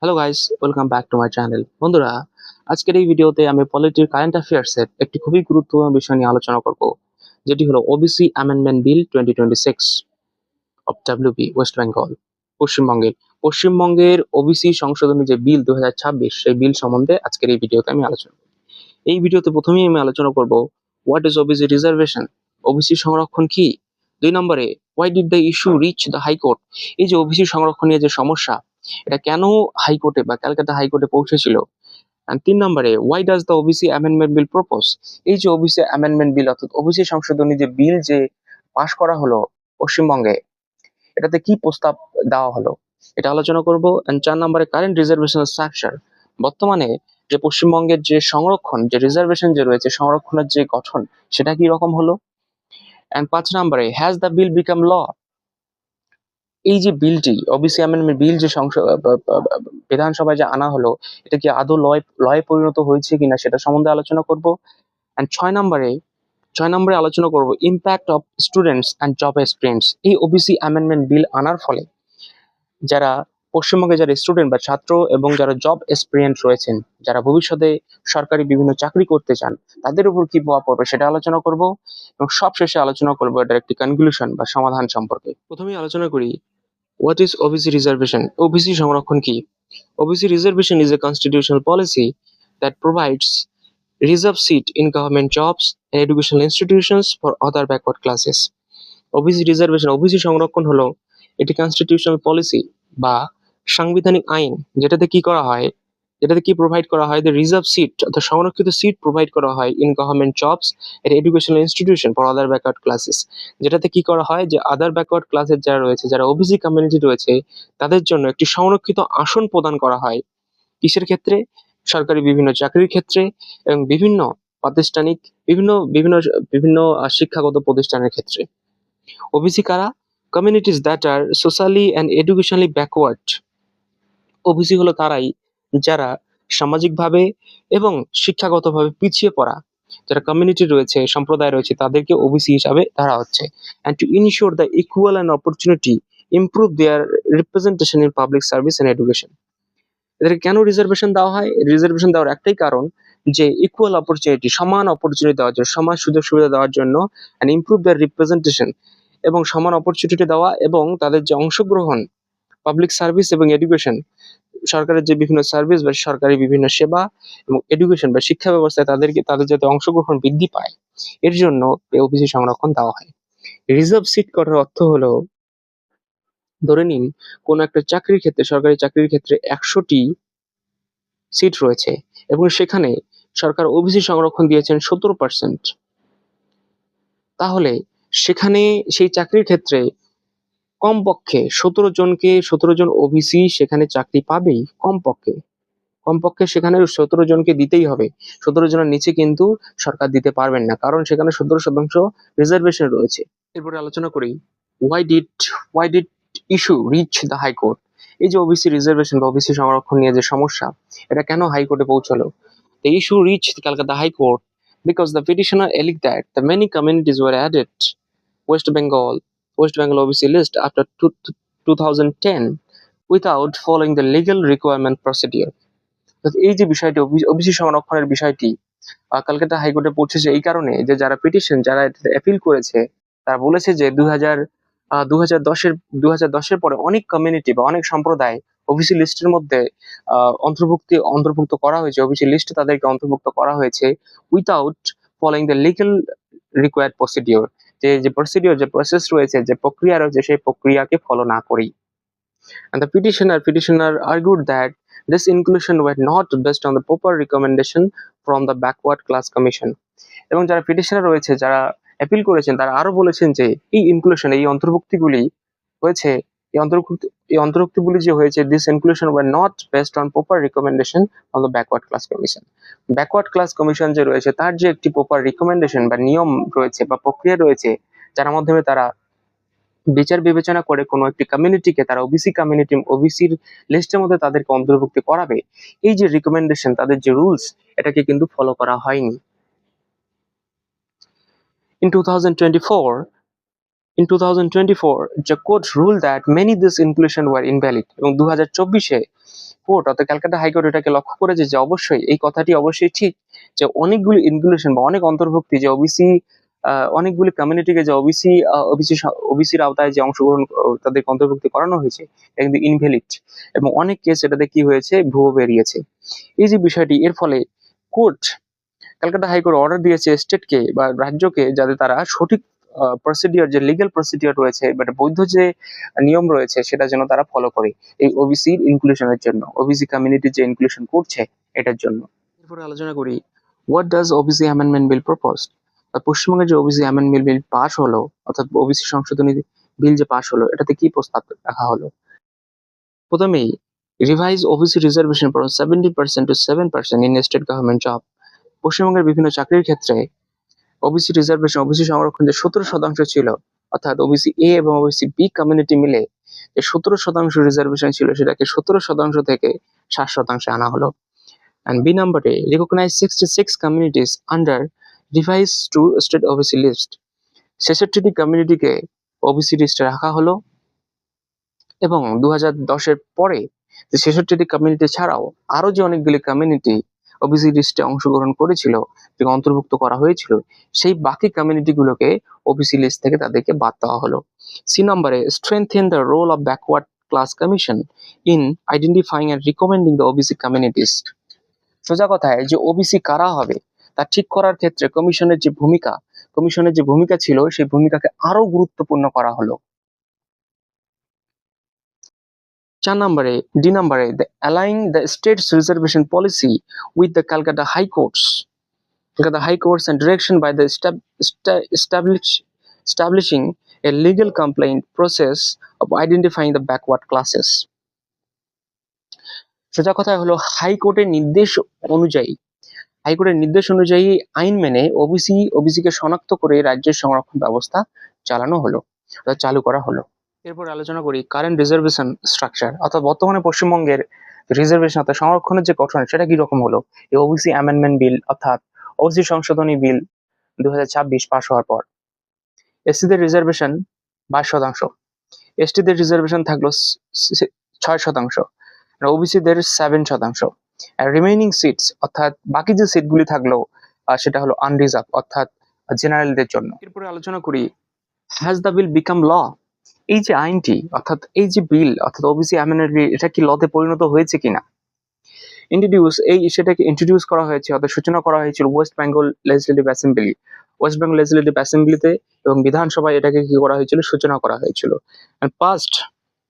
Hello guys, welcome back to my channel. বন্ধুরা, আজকের এই ভিডিওতে আমি পলিটির কারেন্ট অ্যাফেয়ার্সের একটি খুবই গুরুত্বপূর্ণ বিষয় নিয়ে আলোচনা করব, যেটি হলো OBC amendment bill 2026 of WB West Bengal, পশ্চিমবঙ্গের ওবিসি সংশোধনী যে বিল 2026, সেই বিল সম্বন্ধে আজকের এই ভিডিওতে আমি আলোচনা করব। এই ভিডিওতে প্রথমেই আমি আলোচনা করব what is OBC reservation, OBC সংরক্ষণ কি। 2 নম্বরে, why did the issue reach the high court, এই যে ওবিসি সংরক্ষণ নিয়ে যে সমস্যা, এটা কেন হাইকোর্টে বা ক্যালকাটা হাইকোর্টে পৌঁছেছিল। আর 3 নম্বরে, why does the OBC amendment bill propose, এই যে ওবিসি অ্যামেন্ডমেন্ট বিল অর্থাৎ ওবিসি সংশোধনী যে বিল যে পাশ করা হলো পশ্চিমবঙ্গে, এটাতে কি প্রস্তাব দেওয়া হলো, এটা আলোচনা করব। এন্ড 4 নম্বরে, কারেন্ট রিজার্ভেশন স্ট্রাকচার, বর্তমানে যে পশ্চিমবঙ্গের যে সংরক্ষণ, যে রিজার্ভেশন যে রয়েছে, সংরক্ষণের যে গঠন, সেটা কি রকম হলো। এন্ড 5 নম্বরে, হ্যাজ দ্য বিল বিকাম ল, এই যে বিলটি ওবিসি অ্যামেন্ডমেন্ট বিল যে বিধানসভায় যে আনা হলো, এটা কি আদৌ লয়ে পরিণত হয়েছে কিনা সেটা সম্বন্ধে আলোচনা করব। এন্ড 6 নম্বরে আলোচনা করব impact of students and job experience, এই ওবিসি অ্যামেন্ডমেন্ট বিল আনার ফলে যারা পশ্চিমবঙ্গে যারা স্টুডেন্ট বা ছাত্র এবং যারা জব এক্সপিরিয়েন্স রয়েছেন, যারা ভবিষ্যতে সরকারি বিভিন্ন চাকরি করতে চান, তাদের উপর কি প্রভাব পড়বে সেটা আলোচনা করব। এবং সবশেষে আলোচনা করব এটার একটি কনক্লুশন বা সমাধান সম্পর্কে। প্রথমেই আলোচনা করি what is OBC reservation, OBC সংরক্ষণ কি। OBC reservation is a constitutional policy that provides reserved seat in government jobs and educational institutions for other backward classes. OBC reservation, OBC সংরক্ষণ হলো এটি কনস্টিটিউশনাল পলিসি বা সাংবিধানিক আইন, যেটাতে কি করা হয়, যেটাতে কি প্রোভাইড করা হয়, দ্য রিজার্ভ সিট অর্থাৎ সংরক্ষিত সিট প্রোভাইড করা হয় in government jobs and educational institution for other backward classes, যেটাতে কি করা হয় যে আদার ব্যাকওয়ার্ড ক্লাসের যারা রয়েছে, যারা ওবিসি কমিউনিটি রয়েছে, তাদের জন্য একটি সংরক্ষিত আসন প্রদান করা হয়। কিসের ক্ষেত্রে? সরকারি বিভিন্ন চাকরির ক্ষেত্রে এবং বিভিন্ন প্রাতিষ্ঠানিক বিভিন্ন বিভিন্ন বিভিন্ন শিক্ষাগত প্রতিষ্ঠানের ক্ষেত্রে। ওবিসি কারা? Communities that are socially and educationally backward. OBC হলো তারাই যারা সামাজিকভাবে এবং শিক্ষাগতভাবে পিছিয়ে পড়া যারা কমিউনিটি রয়েছে, সম্প্রদায় রয়েছে, তাদেরকে ওবিসি হিসাবে ধরা হচ্ছে। And to ensure the equal and opportunity improve there representation in public service and education. এদেরকে কেন রিজার্ভেশন দেওয়া হয়? রিজার্ভেশন দেওয়ার একটাই কারণ, যে ইকুয়াল অপরচুনিটি, সমান অপরচুনিটি দেওয়ার জন্য, সমান সুযোগ সুবিধা দেওয়ার জন্য, অ্যান্ড ইমপ্রুভ দেয়ার রিপ্রেজেন্টেশন, এবং সমান অপরচুনিটি দেওয়া এবং তাদের যে অংশগ্রহণ পাবলিক সার্ভিস এবং এডুকেশন, সরকারের যে বিভিন্ন সার্ভিস বা সরকারি বিভিন্ন সেবা এবং এডুকেশন বা শিক্ষা ব্যবস্থায় তাদের যাতে অংশগ্রহণ বৃদ্ধি পায়, এর জন্য ওবিসি সংরক্ষণ দেওয়া হয়। রিজার্ভ সিট করার অর্থ হলো, ধরে নিন কোন একটা চাকরির ক্ষেত্রে, সরকারি চাকরির ক্ষেত্রে 100টি সিট রয়েছে এবং সেখানে সরকার ওবিসি সংরক্ষণ দিয়েছেন 17%, তাহলে সেখানে সেই চাকরির ক্ষেত্রে কমপক্ষে 17 জন ওবিসি সেখানে চাকরি পাবেই। কমপক্ষে সেখানে 17 জনকে দিতেই হবে। 17 জনের নিচে কিন্তু সরকার দিতে পারবেন না, কারণ সেখানে 17% রিজার্ভেশন রয়েছে। এরপরে আলোচনা করি why did issue reach the high court, এই যে ওবিসি রিজার্ভেশন বা ওবিসি সংরক্ষণ নিয়ে যে সমস্যা, এটা কেন হাইকোর্টে পৌঁছলো। The issue reached Calcutta High Court because the petitioner alleged that the many communities were added West Bengal OBC list after 2010 without following the legal requirement procedure. এই যে বিষয়টি, ওবিসি সংরক্ষণের বিষয়টি কলকাতা হাইকোর্টে পৌঁছেছে এই কারণে যে যারা পিটিশন, যারা অ্যাপিল করেছে, তারা বলেছে যে 2010-এর পরে অনেক কমিউনিটি বা অনেক সম্প্রদায় ওবিসি লিস্টের মধ্যে অন্তর্ভুক্ত করা হয়েছে, ওবিসি লিস্টে তাদেরকে অন্তর্ভুক্ত করা হয়েছে without following the legal required procedure, যে প্রসেস রয়েছে, যে প্রক্রিয়া রয়েছে, সেই প্রক্রিয়াকে ফলো না করেই। And the petitioner argued that this inclusion were not based on the proper recommendation from the backward class commission. এবং যারা পিটিশনার রয়েছে, যারা অ্যাপিল করেছেন, তারা আরো বলেছেন যে এই ইনক্লুশন, এই অন্তর্ভুক্তিগুলি হয়েছে, এই অন্তর্ভুক্তিগুলি যে হয়েছে, this inclusion were not based on proper recommendation from the backward class commission. Backward class commission যে রয়েছে, তার যে একটি প্রপার রিকমেন্ডেশন বা নিয়ম রয়েছে বা প্রক্রিয়া রয়েছে, যার মাধ্যমে তারা বিচার বিবেচনা করে কোনো একটি কমিউনিটিকে, তারা ওবিসির লিস্টের মধ্যে তাদেরকে অন্তর্ভুক্তি করাবে, এই যে রিকমেন্ডেশন, তাদের যে রুলস, এটাকে কিন্তু ফলো করা হয়নি। In 2024, the court ruled that many this inclusion were invalid. এবং 2024-এ কোর্ট অর্থাৎ ক্যালকাটা হাইকোর্ট এটাকে লক্ষ্য করেছে যে অবশ্যই এই কথাটি অবশ্যই ঠিক যে অনেকগুলি ইনক্লুশন বা অনেক অন্তর্ভুক্তি যে ওবিসি অনেকগুলি কমিউনিটিকে যে ওবিসির আওতায় যে অংশগ্রহণ তাদেরকে অন্তর্ভুক্তি করানো হয়েছে এটা কিন্তু ইনভ্যালিড এবং অনেক কেস এটাতে কি হয়েছে ভুয়ো বেরিয়েছে। এই যে বিষয়টি এর ফলে কোর্ট ক্যালকাটা হাইকোর্ট অর্ডার দিয়েছে স্টেটকে বা রাজ্যকে যাতে তারা সঠিক প্রসিডিওর যে লিগ্যাল প্রসিডিওর রয়েছে বাট বৈধ যে নিয়ম রয়েছে সেটা যেন তারা ফলো করে এই ওবিসি ইনক্লুশনের জন্য, ওবিসি কমিউনিটি যে ইনক্লুশন করছে এটার জন্য। এরপরে আলোচনা করি what does OBC amendment bill propose. পশ্চিমবঙ্গের যে ওবিসি অ্যামেন্ডমেন্ট বিল পাস হলো অর্থাৎ ওবিসি সংশোধনী বিল যে পাস হলো এটাতে কি প্রস্তাব রাখা হলো। প্রথমেই revise OBC reservation from 70% to 7% in state government job. পশ্চিমবঙ্গের বিভিন্ন চাকরির ক্ষেত্রে ওবিসি রিজার্ভেশন ওবিসি সংরক্ষণ যে 17% ছিল অর্থাৎ ওবিসি এ এবং ওবিসি বি কমিউনিটি মিলে যে 17% রিজার্ভেশন ছিল সেটাকে 17% থেকে 7% আনা হলো। And B number recognize 66 communities under revised to state OBC list। 66টি কমিউনিটিকে ওবিসি লিস্টে রাখা হলো এবং 2010-এর পরে যে 66টি কমিউনিটি ছাড়াও আরো যে অনেকগুলি কমিউনিটি ওবিসি লিস্টে অংশগ্রহণ করেছিল এবং অন্তর্ভুক্ত করা হয়েছিল সেই বাকি কমিউনিটি গুলোকে ওবিসি লিস্ট থেকে তাদেরকে বাদ দেওয়া হলো। সি নম্বরে strengthen the role of backward class commission in identifying and recommending the OBC communities. সোজা কথায় যে ওবিসি কারা হবে তা ঠিক করার ক্ষেত্রে কমিশনের যে ভূমিকা ছিল সেই ভূমিকাকে আরো গুরুত্বপূর্ণ করা হলো। 4 নম্বরে ডি নম্বরে aligning the states reservation policy with the Calcutta high court's and direction by the establishing a legal complaint process of identifying the backward classes। সোজা কথা হলো হাইকোর্টের নির্দেশ অনুযায়ী আইন মেনে ওবিসিকে শনাক্ত করে রাজ্যের সংরক্ষণ ব্যবস্থা চালু করা হলো। এরপর আলোচনা করি কারেন্ট রিজার্ভেশন স্ট্রাকচার অর্থাৎ বর্তমানে পশ্চিমবঙ্গের রিজার্ভেশন অর্থাৎ সংরক্ষণের যে গঠন সেটা কি রকম হলো। এই ওবিসি অ্যামেন্ডমেন্ট বিল অর্থাৎ ওবিসি সংশোধনী বিল 2026 পাস হওয়ার পর এসসিদের রিজার্ভেশন 22%, এসটিদের রিজার্ভেশন থাকলো 6%, ওবিসিদের 7%, আর রিমেইনিং সিটস অর্থাৎ বাকি যে সিটগুলি থাকলো সেটা হলো আনরিজার্ভ অর্থাৎ জেনারেলদের জন্য। এরপরে আলোচনা করি হ্যাজ দ্য বিল বিকাম ল। এই যে আইনটি অর্থাৎ এই যে বিল অর্থাৎ ওবিসি অ্যামেন্ডমেন্ট বিল এটা কি লতে পরিণত হয়েছে কিনা। সেটাকে ইন্ট্রোডিউস করা হয়েছে অর্থাৎ সূচনা করা হয়েছিল ওয়েস্ট বেঙ্গল লেজিসলেটিভ অ্যাসেম্বলিতে এবং বিধানসভায় এটাকে কি করা হয়েছিল সূচনা করা হয়েছিল and passed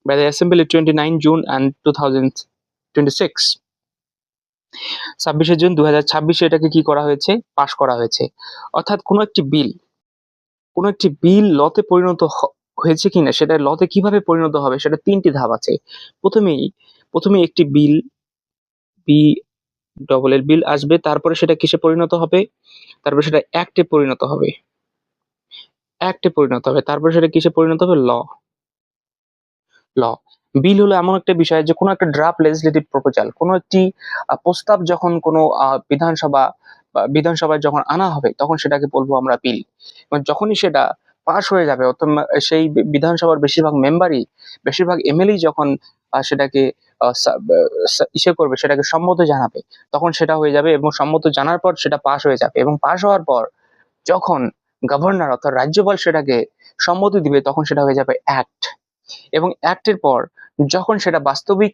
by the assembly 29 June and 2026। 26 June 2026 এটাকে কি করা হয়েছে পাস করা হয়েছে। অর্থাৎ কোনো একটি বিল লতে পরিণত হয়েছে কিনা সেটা লতে কিভাবে পরিণত হবে সেটা 3টি ধাপ আছে। প্রথমে একটি বিল বিল আসবে, তারপরে সেটা কিসে পরিণত হবে, তারপরে সেটা অ্যাক্টে পরিণত হবে, তারপরে সেটা কিসে পরিণত হবে ল। বিল হলো এমন একটা বিষয় যে কোনো একটা ড্রাফট লেজিসলেটিভ প্রপোজাল, কোনো একটি প্রস্তাব যখন কোনো বিধানসভায় যখন আনা হবে তখন সেটাকে বলবো আমরা বিল। এবং যখনই সেটা পাস হয়ে যাবে অর্থাৎ সেই বিধানসভার বেশিরভাগ এমএলএ যখন সেটাকে করবে, সেটাকে সম্মত জানাবে, তখন সেটা হয়ে যাবে এবং সম্মত জানার পর সেটা পাস হয়ে যাবে এবং পাস হওয়ার পর যখন গভর্নর অর্থাৎ রাজ্যপাল সেটাকে সম্মতি দিবে তখন সেটা হয়ে যাবে অ্যাক্ট এবং অ্যাক্টের পর যখন সেটা বাস্তবিক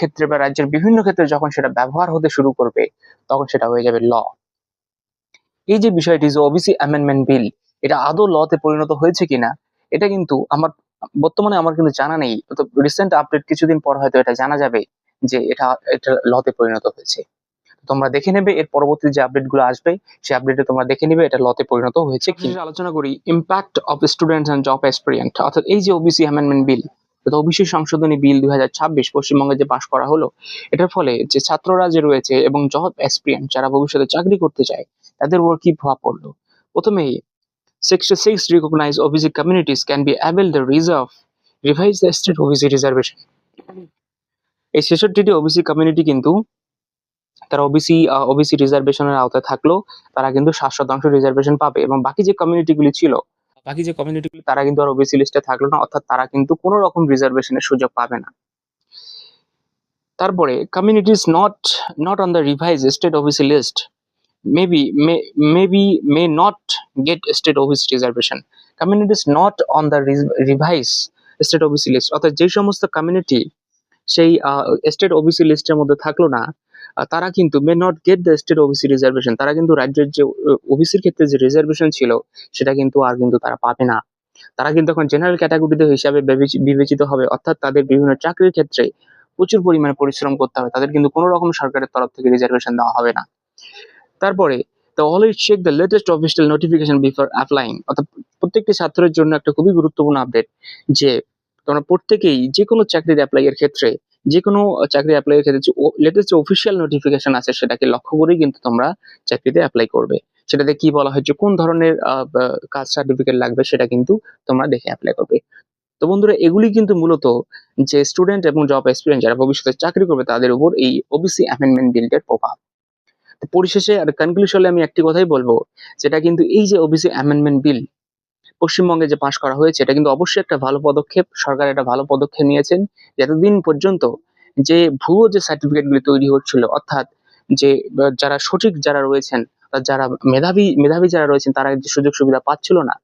ক্ষেত্রে বা রাজ্যের বিভিন্ন ক্ষেত্রে যখন সেটা ব্যবহার হতে শুরু করবে তখন সেটা হয়ে যাবে ল। এই যে বিষয়টি যে ওবিসি অ্যামেন্ডমেন্ট বিল এটা আদৌ লতে পরিণত হয়েছে কিনা এটা কিন্তু বর্তমানে আমার কিন্তু জানা নেই। রিসেন্ট আপডেট কিছুদিন পর হয়তো এটা জানা যাবে যে এটা লতে পরিণত হয়েছে। তোমরা দেখে নেবে এর পরবর্তী যে আপডেট গুলো আসবে সেই আপডেটে তোমরা দেখে নেবে এটা লতে পরিণত হয়েছে কি। আলোচনা করি impact of students and job aspirant অর্থাৎ এই যে ওবিসি অ্যামেন্ডমেন্ট বিল ওবিসি সংশোধনী বিল 2026 পশ্চিমবঙ্গে যে পাশ করা হলো এটার ফলে যে ছাত্ররা যে রয়েছে এবং জব অ্যাসপিরিয়েন্ট যারা ভবিষ্যতে চাকরি করতে চায় তাদের উপর কি প্রভাব পড়লো। প্রথমেই 66 recognized OBC communities can be able to revise the state OBC reservation। এই 66টি ওবিসি কমিউনিটি কিন্তু তারা ওবিসি রিজার্ভেশনের আওতায় থাকলেও তারা কিন্তু 7% রিজার্ভেশন পাবে এবং বাকি যে কমিউনিটিগুলি তারা কিন্তু আর ওবিসি লিস্টে থাকলো না অর্থাৎ তারা কিন্তু কোনো রকম রিজার্ভেশনের সুযোগ পাবে না। তারপরে communities not on the revised state OBC list may not get state OBC reservation. Communities not on the revised state OBC list, অর্থাৎ যে সমস্ত কমিউনিটি সেই স্টেট ওবিসি লিস্টের মধ্যে থাকলো না, তারা কিন্তু may not get the state OBC reservation, তারা কিন্তু রাজ্যের যে ওবিসির ক্ষেত্রে যে রিজার্ভেশন ছিল সেটা কিন্তু আর কিন্তু তারা পাবে না। তারা কিন্তু এখন জেনারেল ক্যাটাগরিতে হিসাবে বিবেচিত হবে, অর্থাৎ তাদের বিভিন্ন চাকরির ক্ষেত্রে প্রচুর পরিমাণে পরিশ্রম করতে হবে, তাদের কিন্তু কোনো রকম সরকারের তরফ থেকে রিজার্ভেশন দেওয়া হবে না। তারপরে always check the latest official notification before applying, অর্থাৎ প্রত্যেকটি ছাত্রের জন্য একটা খুবই গুরুত্বপূর্ণ আপডেট যে তোমরা প্রত্যেকেই যে কোনো চাকরির অ্যাপ্লাইয়ের ক্ষেত্রে যে লেটেস্ট যে অফিসিয়াল নোটিফিকেশন আছে সেটাকে লক্ষ্য করেই কিন্তু তোমরা চাকরিতে অ্যাপ্লাই করবে। সেটাতে কি বলা হয়েছে, কোন ধরনের কাস্ট সার্টিফিকেট লাগবে সেটা কিন্তু তোমরা দেখে অ্যাপ্লাই করবে। তো বন্ধুরা, এগুলি কিন্তু মূলত যে স্টুডেন্ট এবং জব এক্সপিরিয়েন্স যারা ভবিষ্যতে চাকরি করবে তাদের উপর এই ওবিসি অ্যামেন্ডমেন্ট বিলটার প্রভাব। পরিশেষে আর কনক্লুশনে আমি একটি কথাই বলবো, যেটা কিন্তু এই যে ওবিসি অ্যামেন্ডমেন্ট বিল পশ্চিমবঙ্গে যে পাশ করা হয়েছে, এটা কিন্তু অবশ্যই একটা ভালো পদক্ষেপ। সরকার একটা ভালো পদক্ষেপ নিয়েছেন। এতদিন পর্যন্ত যে ভুয়ো যে সার্টিফিকেটগুলি তৈরি হচ্ছিল, অর্থাৎ যে যারা সঠিক যারা রয়েছেন, যারা মেধাবী যারা রয়েছেন তারা যে সুযোগ সুবিধা পাচ্ছিল না,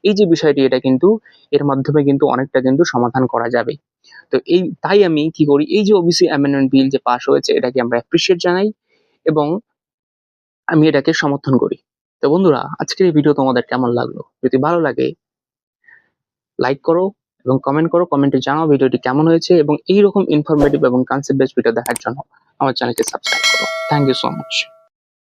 এই যে বিষয়টি, এটা কিন্তু এর মাধ্যমে কিন্তু অনেকটা কিন্তু সমাধান করা যাবে। তো তাই আমি কি করি, এই যে ওবিসি অ্যামেন্ডমেন্ট বিল যে পাশ হয়েছে এটাকে আমরা অ্যাপ্রিসিয়েট জানাই এবং আমি এটাকে সমর্থন করি। তো বন্ধুরা, আজকের এই ভিডিও তোমাদের কেমন লাগলো? যদি ভালো লাগে লাইক করো এবং কমেন্ট করো, কমেন্টে জানাও ভিডিওটি কেমন হয়েছে, এবং এইরকম ইনফরমেটিভ এবং কনসেপ্ট বেসড ভিডিও দেখার জন্য আমার চ্যানেলকে সাবস্ক্রাইব করো। Thank you so much.